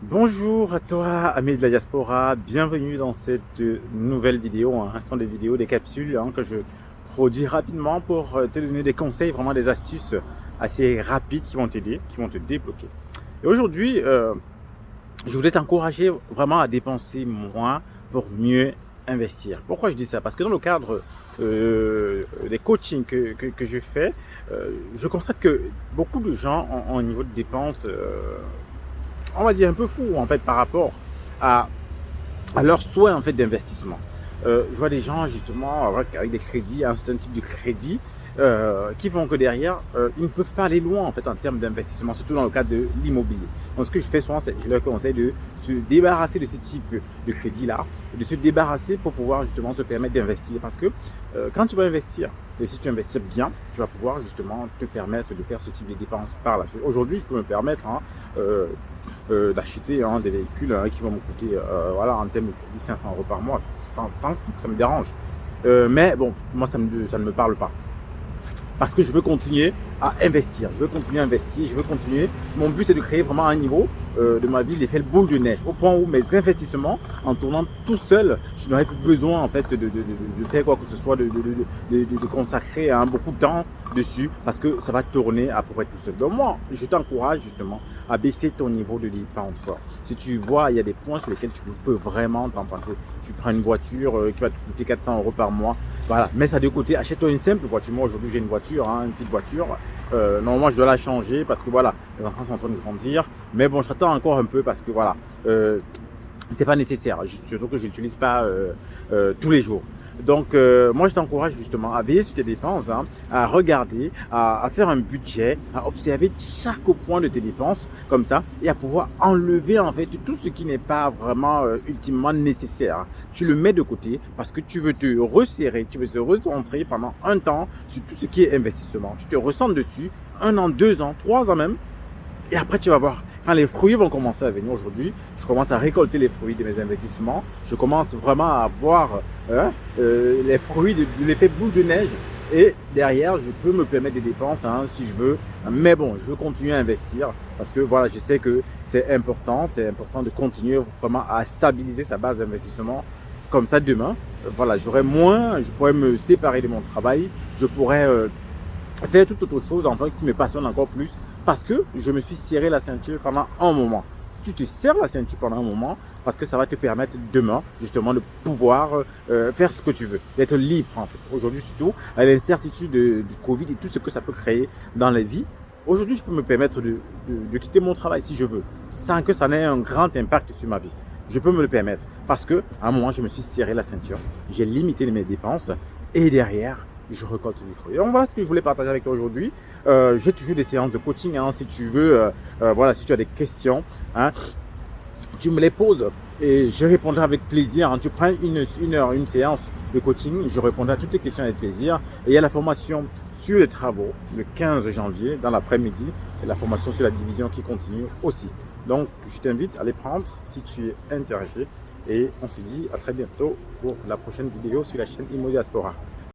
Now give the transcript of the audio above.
Bonjour à toi, amis de la diaspora, bienvenue dans cette nouvelle vidéo. Ce sont des vidéos, des capsules que je produis rapidement pour te donner des conseils, vraiment des astuces assez rapides qui vont t'aider, qui vont te débloquer. Et aujourd'hui, je voulais t'encourager vraiment à dépenser moins pour mieux investir. Pourquoi je dis ça? Parce que dans le cadre des coachings que je fais, je constate que beaucoup de gens ont un niveau de dépenses on va dire un peu fou en fait par rapport à, à leurs souhaits en fait d'investissement. Je vois des gens justement avec des crédits, un certain type de crédit qui font que derrière, ils ne peuvent pas aller loin en fait en termes d'investissement, surtout dans le cadre de l'immobilier. Donc ce que je fais souvent, c'est je leur conseille de se débarrasser de ce type de crédit-là, de se débarrasser pour pouvoir justement se permettre d'investir. Parce que quand tu vas investir, et si tu investis bien, tu vas pouvoir justement te permettre de faire ce type de dépenses par la suite. Aujourd'hui, je peux me permettre d'acheter des véhicules qui vont me coûter voilà, en termes de 500 euros par mois, sans que ça me dérange. Mais bon, moi, ça ne me parle pas. Parce que je veux continuer à investir. Je veux continuer à investir. Je veux continuer. Mon but, c'est de créer vraiment un niveau de ma vie, l'effet boule de neige. Au point où mes investissements, en tournant tout seul, je n'aurais plus besoin en fait de faire quoi que ce soit, de consacrer beaucoup de temps dessus parce que ça va tourner à peu près tout seul. Donc moi, je t'encourage justement à baisser ton niveau de dépense. Si tu vois, il y a des points sur lesquels tu peux vraiment t'en passer. Tu prends une voiture qui va te coûter 400 euros par mois. Voilà, mets ça de côté. Achète-toi une simple voiture. Moi, aujourd'hui, j'ai une voiture, une petite voiture. Normalement, je dois la changer parce que voilà, les enfants sont en train de grandir. Mais bon, je t'attends encore un peu parce que voilà, c'est pas nécessaire. Surtout que je l'utilise pas tous les jours. Donc, moi, je t'encourage justement à veiller sur tes dépenses, à regarder, à faire un budget, à observer chaque point de tes dépenses comme ça et à pouvoir enlever en fait tout ce qui n'est pas vraiment ultimement nécessaire. Tu le mets de côté parce que tu veux te resserrer, tu veux te recentrer pendant un temps sur tout ce qui est investissement. Tu te ressens dessus, 1 an, 2 ans, 3 ans même. Et après, tu vas voir, quand les fruits vont commencer à venir aujourd'hui, je commence à récolter les fruits de mes investissements. Je commence vraiment à voir les fruits de l'effet boule de neige. Et derrière, je peux me permettre des dépenses si je veux. Mais bon, je veux continuer à investir parce que voilà, je sais que c'est important. C'est important de continuer vraiment à stabiliser sa base d'investissement. Comme ça, demain, voilà, j'aurai moins, je pourrais me séparer de mon travail. Je pourrais faire toute autre chose en fait qui me passionne encore plus parce que je me suis serré la ceinture pendant un moment. Si tu te serres la ceinture pendant un moment, parce que ça va te permettre demain justement de pouvoir faire ce que tu veux, d'être libre en fait. Aujourd'hui surtout, à l'incertitude du Covid et tout ce que ça peut créer dans la vie, aujourd'hui je peux me permettre de quitter mon travail si je veux, sans que ça n'ait un grand impact sur ma vie. Je peux me le permettre parce que à un moment je me suis serré la ceinture, j'ai limité mes dépenses et derrière je récolte du fruit. Donc voilà ce que je voulais partager avec toi aujourd'hui. J'ai toujours des séances de coaching si tu veux, voilà, si tu as des questions, tu me les poses et je répondrai avec plaisir. Tu prends une heure, une séance de coaching, je répondrai à toutes tes questions avec plaisir. Et il y a la formation sur les travaux le 15 janvier dans l'après-midi et la formation sur la division qui continue aussi. Donc je t'invite à les prendre si tu es intéressé et on se dit à très bientôt pour la prochaine vidéo sur la chaîne Immo Diaspora.